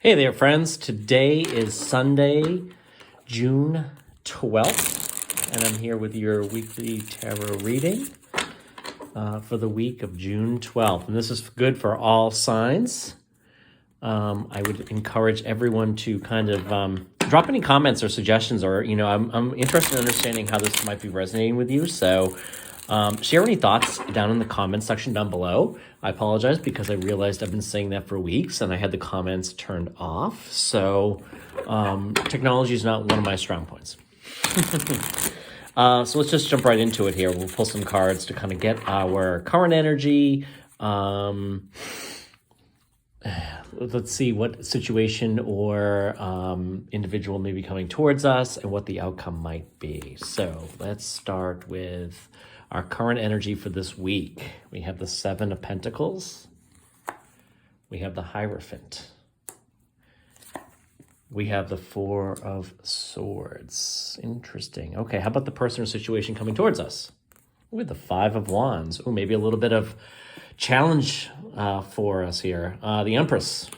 Hey there, friends. Today is Sunday, June 12th, and I'm here with your weekly tarot reading for the week of June 12th. And this is good for all signs. I would encourage everyone to kind of drop any comments or suggestions, or, I'm interested in understanding how this might be resonating with you. So share any thoughts down in the comments section down below. I apologize because I realized I've been saying that for weeks and I had the comments turned off. So technology is not one of my strong points. So let's just jump right into it here. We'll pull some cards to kind of get our current energy. Let's see what situation or individual may be coming towards us and what the outcome might be. So let's start with our current energy for this week. We have the Seven of Pentacles. We have the Hierophant. We have the Four of Swords. Interesting. Okay, how about the person or situation coming towards us? With the Five of Wands. Oh, maybe a little bit of challenge for us here. The Empress.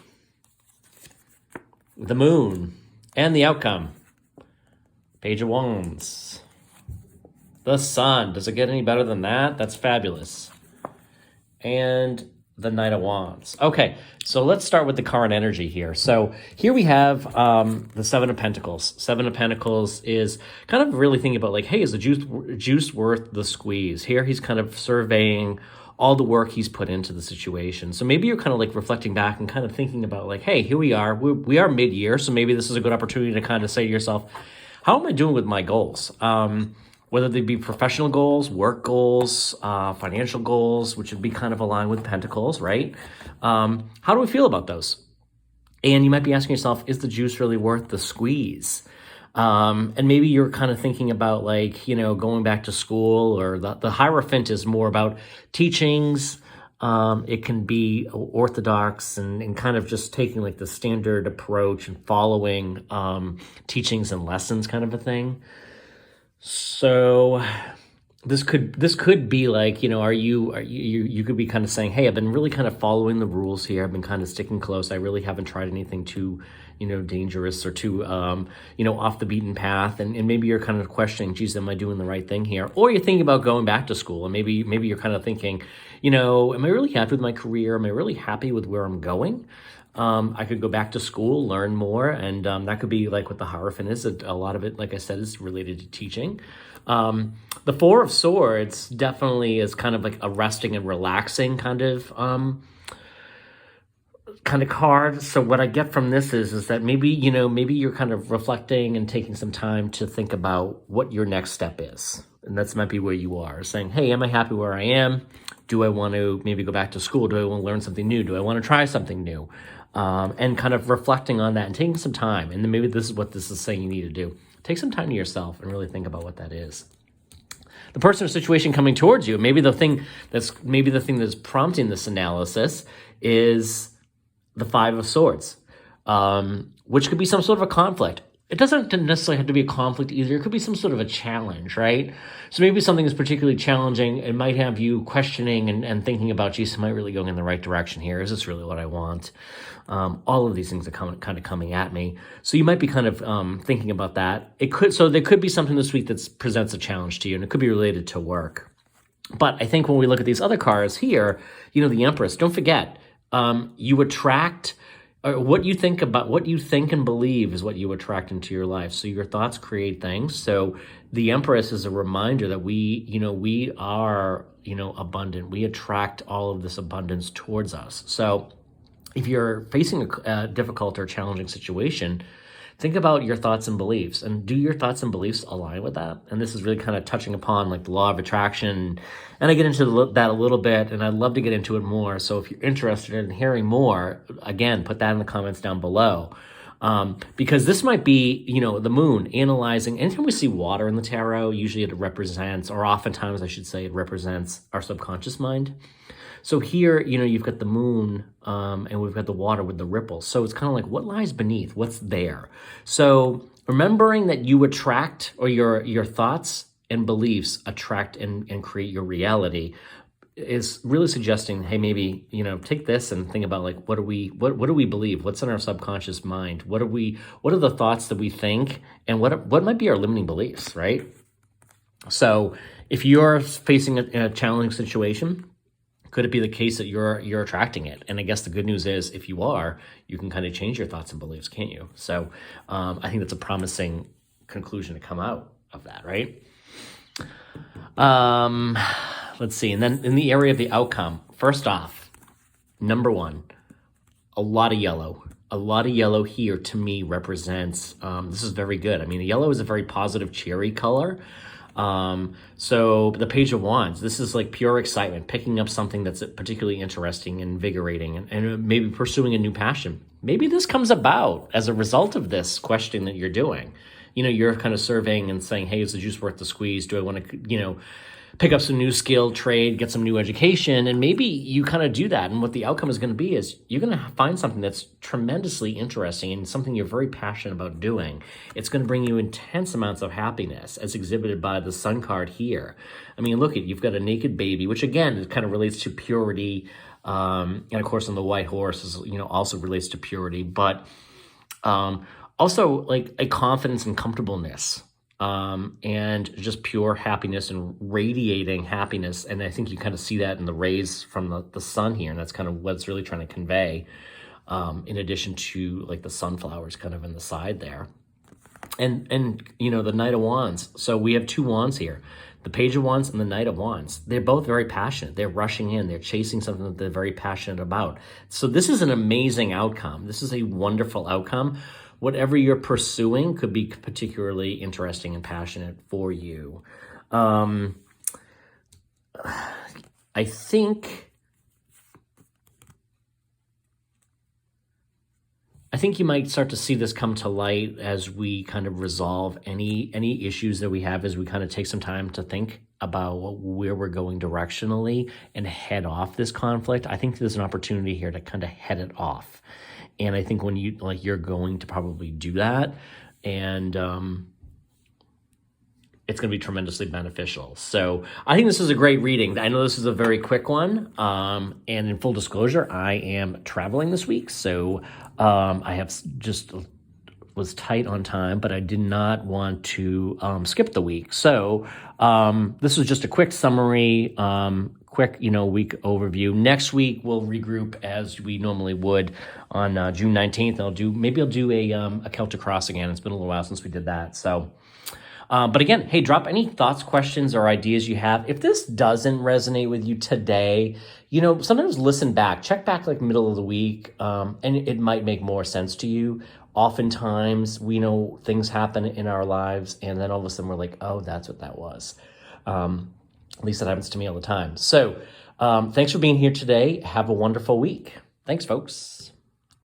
The Moon. And the outcome. Page of Wands. The Sun. Does it get any better than that? That's fabulous. And the Knight of Wands. Okay, so let's start with the current energy here. So here we have the Seven of Pentacles. Seven of Pentacles is kind of really thinking about like, hey, is the juice worth the squeeze? Here he's kind of surveying all the work he's put into the situation. So maybe you're kind of like reflecting back and kind of thinking about like, hey, here we are. We are mid-year, so maybe this is a good opportunity to kind of say to yourself, how am I doing with my goals? Whether they be professional goals, work goals, financial goals, which would be kind of aligned with Pentacles, right? How do we feel about those? And you might be asking yourself, is the juice really worth the squeeze? And maybe you're kind of thinking about like, going back to school, or the Hierophant is more about teachings. It can be orthodox and kind of just taking like the standard approach and following teachings and lessons kind of a thing. So this could be like, you could be kind of saying, hey, I've been really kind of following the rules here. I've been kind of sticking close. I really haven't tried anything too, dangerous or too, off the beaten path. And maybe you're kind of questioning, geez, am I doing the right thing here? Or you're thinking about going back to school, and maybe you're kind of thinking, am I really happy with my career? Am I really happy with where I'm going? I could go back to school, learn more, and that could be like what the Hierophant is. A lot of it, like I said, is related to teaching. The Four of Swords definitely is kind of like a resting and relaxing kind of card. So what I get from this is that maybe you're kind of reflecting and taking some time to think about what your next step is. And that's might be where you are, saying, hey, am I happy where I am? Do I want to maybe go back to school? Do I want to learn something new? Do I want to try something new? And kind of reflecting on that and taking some time. And then maybe this is what this is saying you need to do. Take some time to yourself and really think about what that is. The person or situation coming towards you, maybe the thing that's prompting this analysis is the Five of Swords, which could be some sort of a conflict. It doesn't necessarily have to be a conflict either. It could be some sort of a challenge, right? So maybe something is particularly challenging. It might have you questioning and thinking about, geez, am I really going in the right direction here? Is this really what I want? All of these things are kind of coming at me. So you might be kind of thinking about that. So there could be something this week that presents a challenge to you, and it could be related to work. But I think when we look at these other cards here, the Empress, don't forget, you attract... what you think and believe is what you attract into your life. So your thoughts create things. So the Empress is a reminder that we are, abundant. We attract all of this abundance towards us. So if you're facing a difficult or challenging situation, think about your thoughts and beliefs, and do your thoughts and beliefs align with that? And this is really kind of touching upon like the law of attraction. And I get into that a little bit, and I'd love to get into it more. So if you're interested in hearing more, again, put that in the comments down below. Because this might be, the Moon analyzing. Anytime we see water in the tarot, usually it represents, or oftentimes I should say, it represents our subconscious mind. So here, you've got the Moon, and we've got the water with the ripples. So it's kind of like, what lies beneath? What's there? So remembering that you attract, or your thoughts and beliefs attract and create your reality, is really suggesting, hey, maybe, take this and think about like, what do we believe? What's in our subconscious mind? What are the thoughts that we think, and what might be our limiting beliefs, right? So if you're facing a challenging situation, could it be the case that you're attracting it? And I guess the good news is, if you are, you can kind of change your thoughts and beliefs, can't you? So I think that's a promising conclusion to come out of that, right? Let's see. And then in the area of the outcome, first off, number one, a lot of yellow. A lot of yellow here to me represents, this is very good. I mean, the yellow is a very positive, cheery color. So the Page of Wands, this is like pure excitement, picking up something that's particularly interesting and invigorating, and maybe pursuing a new passion. Maybe this comes about as a result of this question that you're doing. You're kind of surveying and saying, hey, is the juice worth the squeeze? Do I want to, pick up some new skill, trade, get some new education? And maybe you kind of do that. And what the outcome is going to be is you're going to find something that's tremendously interesting and something you're very passionate about doing. It's going to bring you intense amounts of happiness, as exhibited by the Sun card here. I mean, look, you've got a naked baby, which again, it kind of relates to purity. And of course, on the white horse is, also relates to purity, but also like a confidence and comfortableness. And just pure happiness and radiating happiness. And I think you kind of see that in the rays from the sun here. And that's kind of what it's really trying to convey, in addition to like the sunflowers kind of in the side there. And the Knight of Wands. So we have two wands here, the Page of Wands and the Knight of Wands. They're both very passionate. They're rushing in. They're chasing something that they're very passionate about. So this is an amazing outcome. This is a wonderful outcome. Whatever you're pursuing could be particularly interesting and passionate for you. I think you might start to see this come to light as we kind of resolve any issues that we have, as we kind of take some time to think about where we're going directionally and head off this conflict. I think there's an opportunity here to kind of head it off. And I think when you're going to probably do that, and it's going to be tremendously beneficial. So I think this is a great reading. I know this is a very quick one. And in full disclosure, I am traveling this week. So I have just was tight on time, but I did not want to skip the week. So this was just a quick summary, quick, week overview. Next week, we'll regroup as we normally would on June 19th. I'll do a Celtic Cross again. It's been a little while since we did that. So, but again, hey, drop any thoughts, questions, or ideas you have. If this doesn't resonate with you today, sometimes listen back, check back like middle of the week, and it might make more sense to you. Oftentimes, we know things happen in our lives, and then all of a sudden we're like, oh, that's what that was. At least that happens to me all the time. So thanks for being here today. Have a wonderful week. Thanks, folks.